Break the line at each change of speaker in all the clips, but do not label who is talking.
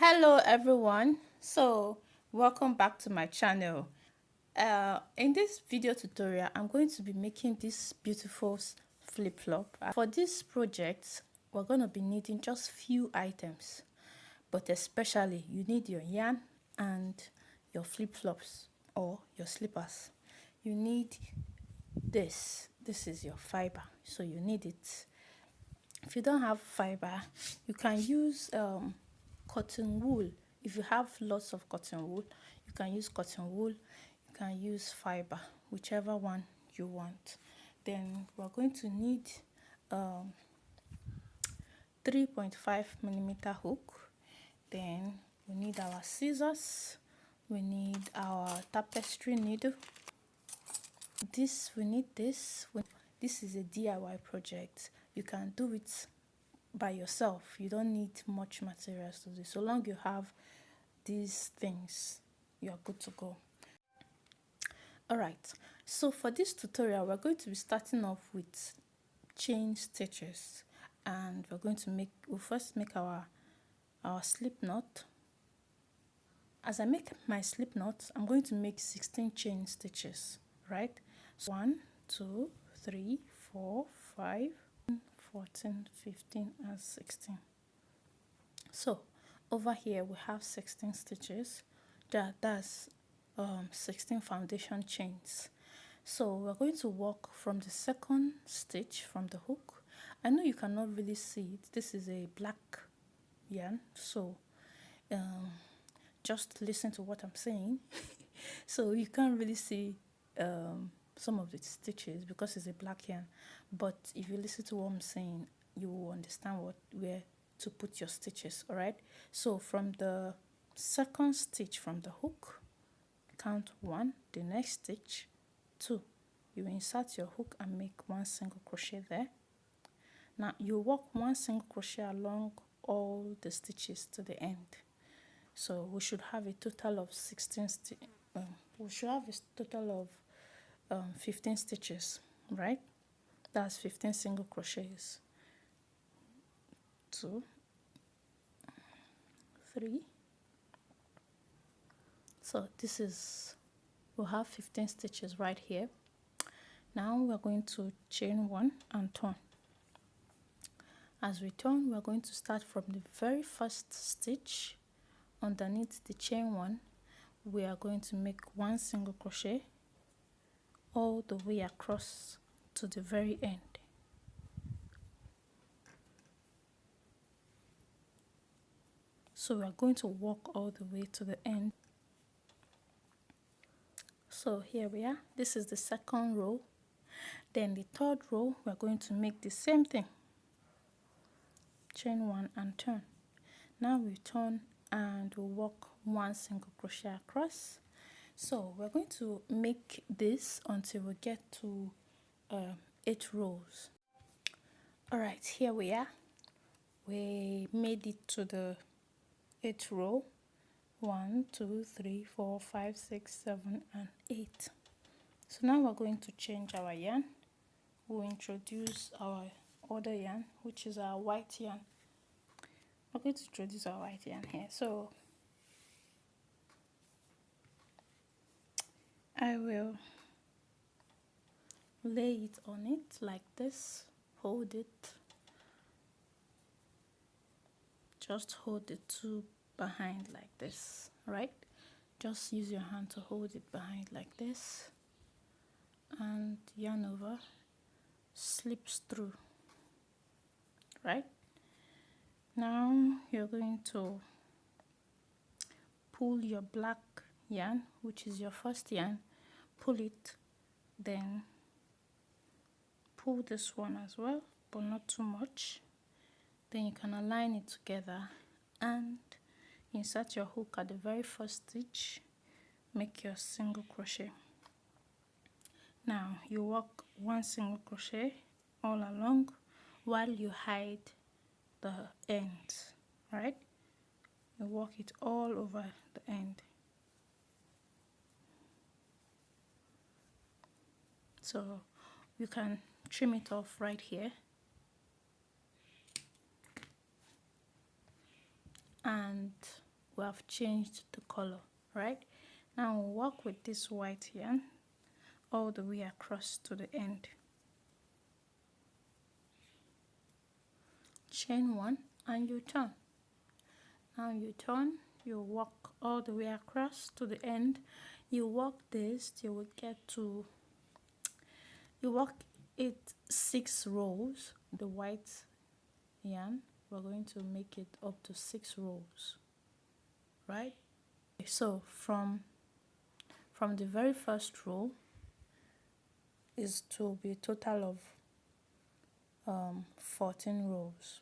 Hello everyone, so welcome back to my channel. In this video tutorial I'm going to be making this beautiful flip-flop. For this project we're going to be needing just few items, but especially you need your yarn and your flip-flops or your slippers. You need this is your fiber, so you need it. If you don't have fiber, you can use cotton wool. If you have lots of cotton wool, you can use cotton wool. You can use fiber, whichever one you want. Then we're going to need 3.5mm hook. Then we need our scissors. We need our tapestry needle. We need this. This is a DIY project. You can do it by yourself. You don't need much materials to do. So long you have these things, you are good to go. Alright, so for this tutorial we're going to be starting off with chain stitches, and we'll first make our slip knot. As I make my slip knot, I'm going to make 16 chain stitches, right? So 1, 2, 3, 4, 5, 14, 15 and 16. So over here we have 16 stitches. That's 16 foundation chains. So we're going to work from the second stitch from the hook. I know you cannot really see it. This is a black yarn, so just listen to what I'm saying. So you can't really see some of the stitches because it's a black yarn, but if you listen to what I'm saying, you will understand where to put your stitches. All right, so from the second stitch from the hook, count 1, the next stitch 2, you insert your hook and make 1 single crochet there. Now you work 1 single crochet along all the stitches to the end. So we should have a total of 15 stitches, right? That's 15 single crochets. 2, 3. So we'll have 15 stitches right here. Now we're going to chain 1 and turn. As we turn, we're going to start from the very first stitch underneath the chain 1. We are going to make 1 single crochet all the way across to the very end. So we are going to walk all the way to the end. So here we are. This is the second row. Then the third row, we're going to make the same thing. Chain 1 and turn. Now we turn and we'll walk 1 single crochet across. So we're going to make this until we get to 8 rows. All right, here we are. We made it to the 8th row. 1, 2, 3, 4, 5, 6, 7 and 8. So now we're going to change our yarn. We'll introduce our other yarn, which is our white yarn. We're going to introduce our white yarn here. So I will lay it on it like this. Hold it. Just hold the two behind like this, right? Just use your hand to hold it behind like this, and yarn over, slips through, right? Now you're going to pull your black yarn, which is your first yarn, pull it, then pull this one as well, but not too much. Then you can align it together and insert your hook at the very first stitch, make your single crochet. Now you work 1 single crochet all along while you hide the end, right? You work it all over the end. So you can trim it off right here. And we have changed the color, right? Now we'll work with this white yarn all the way across to the end. Chain 1 and you turn. Now you turn, you walk all the way across to the end. You walk this till we get to, you walk it 6 rows, the white yarn. We're going to make it up to 6 rows, right? So from the very first row is to be a total of 14 rows.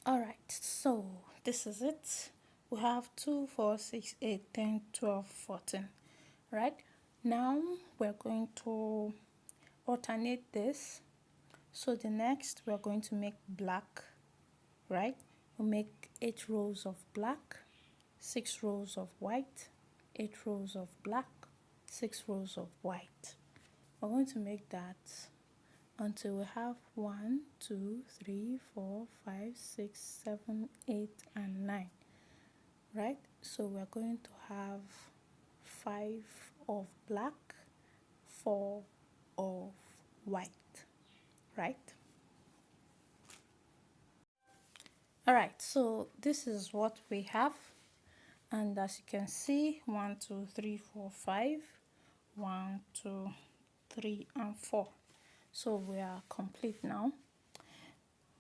Alright, so this is it. We have 2, 4, 6, 8, 10, 12, 14, right? Now we're going to alternate this. So the next we're going to make black, right? We'll make 8 rows of black, 6 rows of white, 8 rows of black, 6 rows of white. We're going to make that until we have 1, 2, 3, 4, 5, 6, 7, 8, and 9, right? So we're going to have 5 of black, 4 of white, right? All right, so this is what we have, and as you can see, 1, 2, 3, 4, 5, 1, 2, 3, and 4. So we are complete now.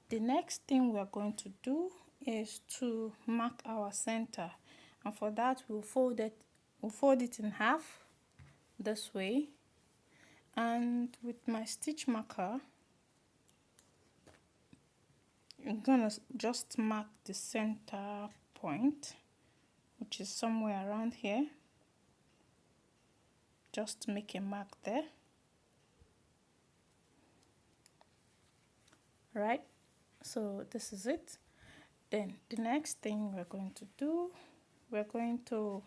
The next thing we are going to do is to mark our center, and for that we'll fold it in half this way, and with my stitch marker I'm gonna just mark the center point, which is somewhere around here. Just make a mark there, right? So this is it. Then the next thing we're going to do, we're going to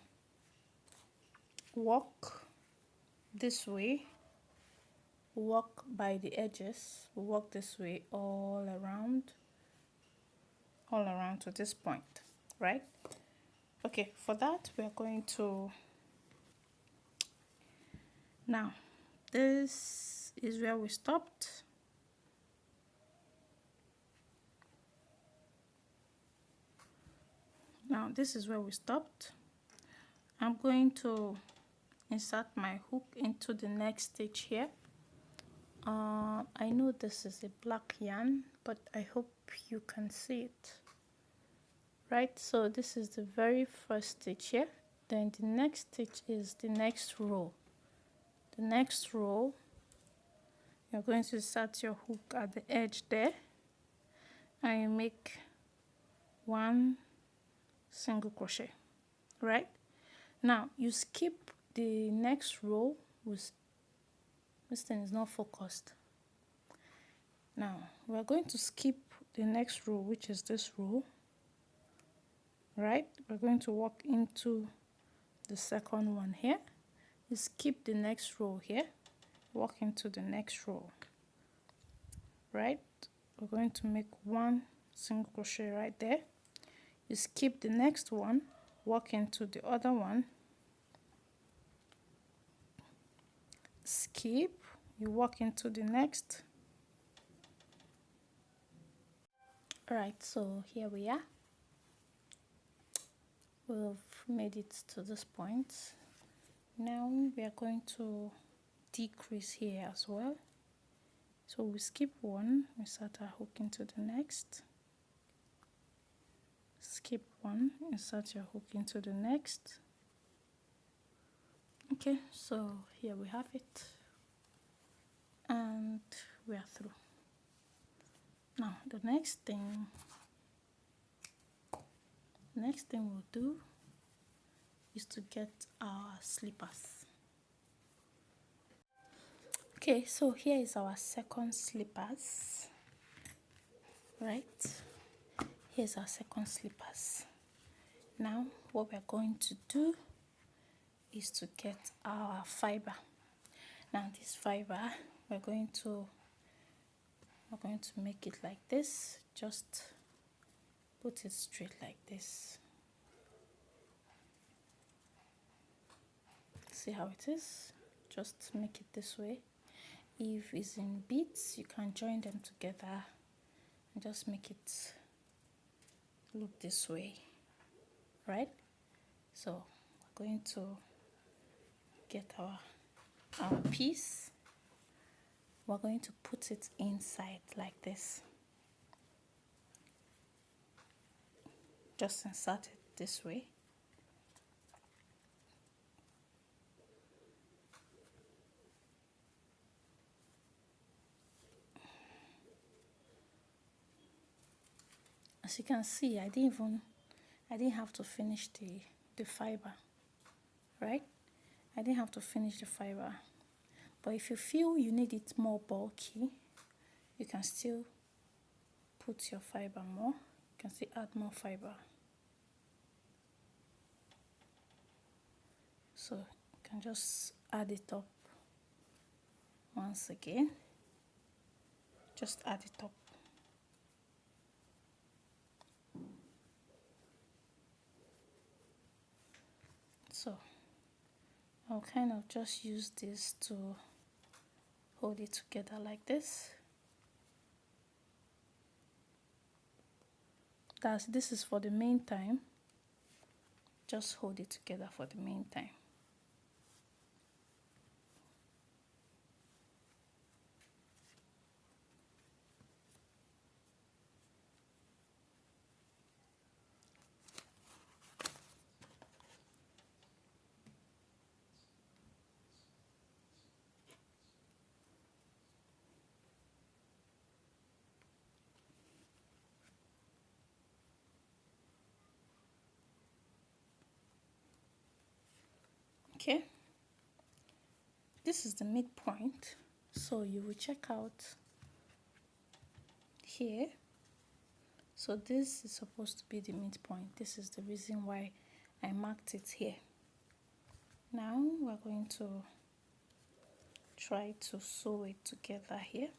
walk this way, walk by the edges, walk this way all around to this point, right? Okay, for that we're going to, now this is where we stopped. Now this is where we stopped. I'm going to insert my hook into the next stitch here. I know this is a black yarn, but I hope you can see it, right? So this is the very first stitch here. Then the next stitch is the next row. The next row, you're going to insert your hook at the edge there, and you make 1 single crochet, right? Now you skip the next row. This thing is not focused. Now we're going to skip the next row, which is this row, right? We're going to walk into the second one here. You skip the next row here, walk into the next row, right? We're going to make 1 single crochet right there. You skip the next one, walk into the other one, skip, you walk into the next. All right, so here we are. We've made it to this point. Now we are going to decrease here as well. So we skip 1, we insert our hook into the next, skip 1, insert your hook into the next. Okay, so here we have it, and we are through. Now the next thing we'll do is to get our slippers. Okay, so here is our second slippers, right? Here's our second slippers. Now what we're going to do is to get our fiber. Now this fiber, we're going to make it like this. Just put it straight like this. See how it is? Just make it this way. If it's in beads, you can join them together and just make it look this way, right? So we're going to get our piece. We're going to put it inside like this. Just insert it this way. As you can see, I didn't have to finish the fiber, right? I didn't have to finish the fiber. But if you feel you need it more bulky, you can still put your fiber more. You can still add more fiber. So you can just add it up once again. Just add it up. So I'll kind of just use this to hold it together like this. This is for the meantime. Just hold it together for the meantime. Okay, this is the midpoint, so you will check out here. So this is supposed to be the midpoint. This is the reason why I marked it here. Now we're going to try to sew it together here.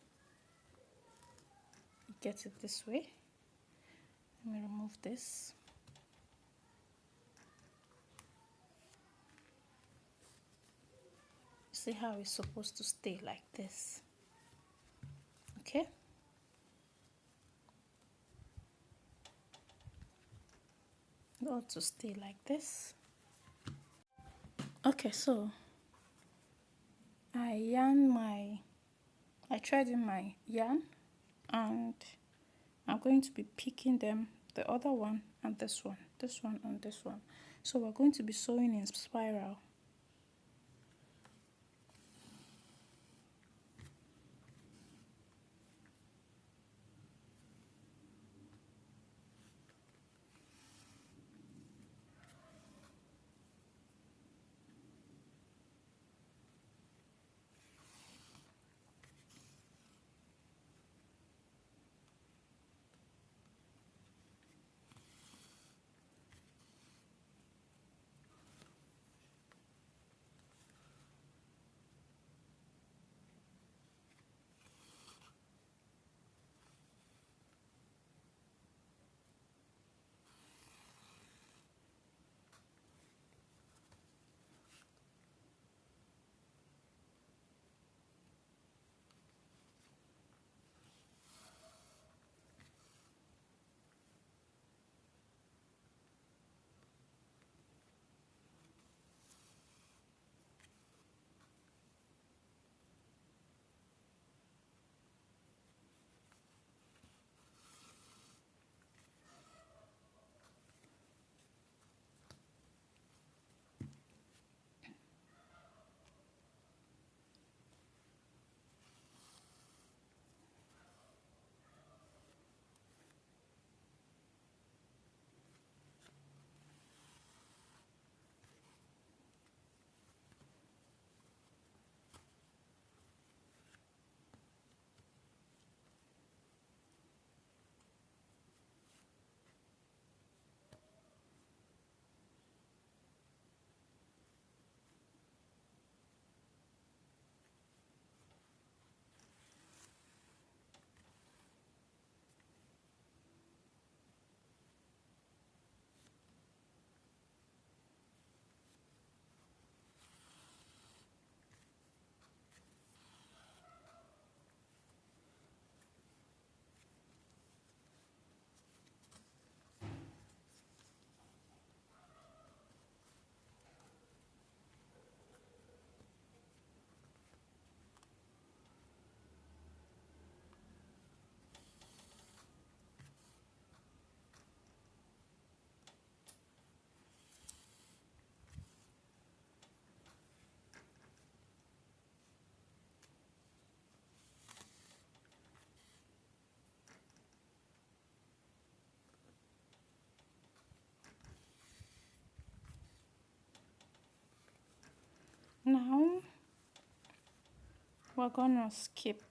Get it this way. Let me remove this. See how it's supposed to stay like this. Okay, it ought to stay like this. Okay, so I tried in my yarn, and I'm going to be picking them, the other one and this one and this one. So we're going to be sewing in spiral. Now we're gonna skip.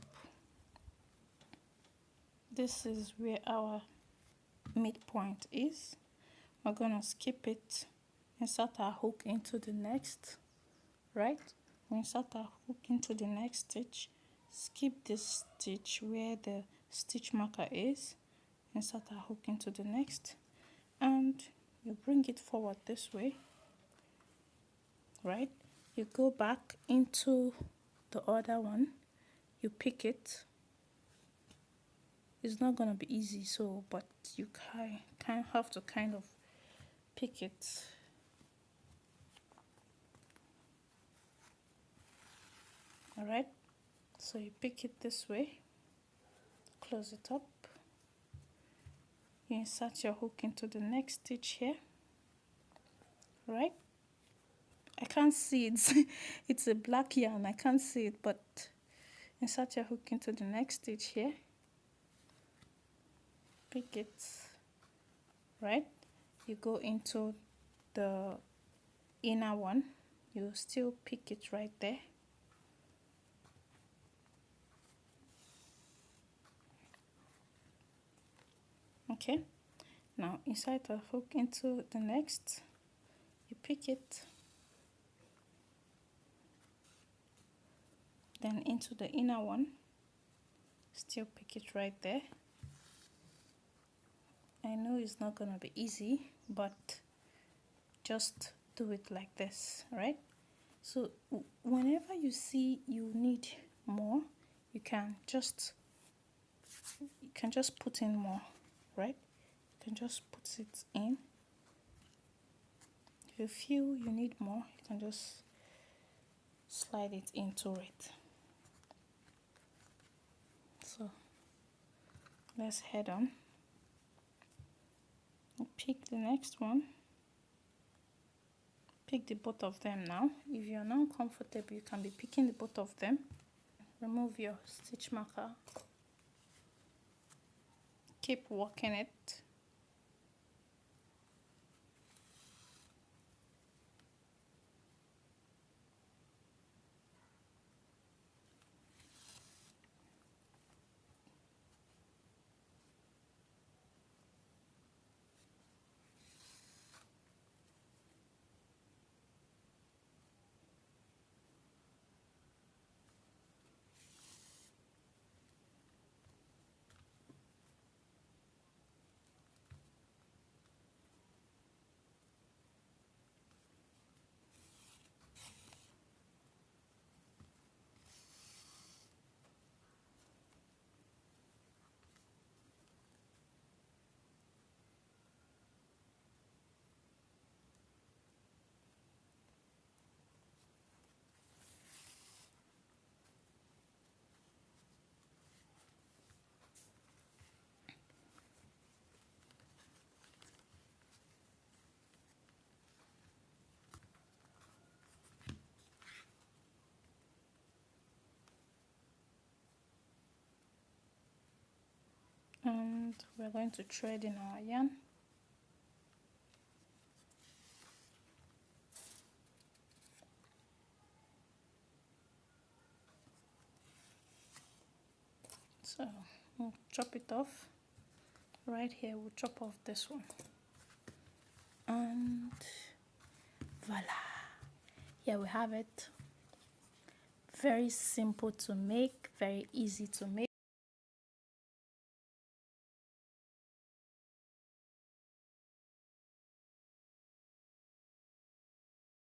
This is where our midpoint is. We're gonna skip it, insert our hook into the next, right? We insert our hook into the next stitch, skip this stitch where the stitch marker is, insert our hook into the next, and you bring it forward this way, right? You go back into the other one, you pick it. It's not gonna be easy, so but you kind have to kind of pick it. All right, so you pick it this way, close it up, you insert your hook into the next stitch here, right? I can't see it. It's a black yarn, I can't see it, but insert your hook into the next stitch here, pick it, right? You go into the inner one, you still pick it right there. Okay, now insert a hook into the next, you pick it, then into the inner one, still pick it right there. I know it's not gonna be easy, but just do it like this, right? So whenever you see you need more, you can just put in more, right? You can just put it in. If you feel you need more, you can just slide it into it. So let's head on. Pick the next one. Pick the both of them now. If you're not comfortable, you can be picking the both of them. Remove your stitch marker. Keep working it. And we're going to thread in our yarn. So we'll chop it off. Right here we'll chop off this one. And voila. Here we have it. Very simple to make, very easy to make.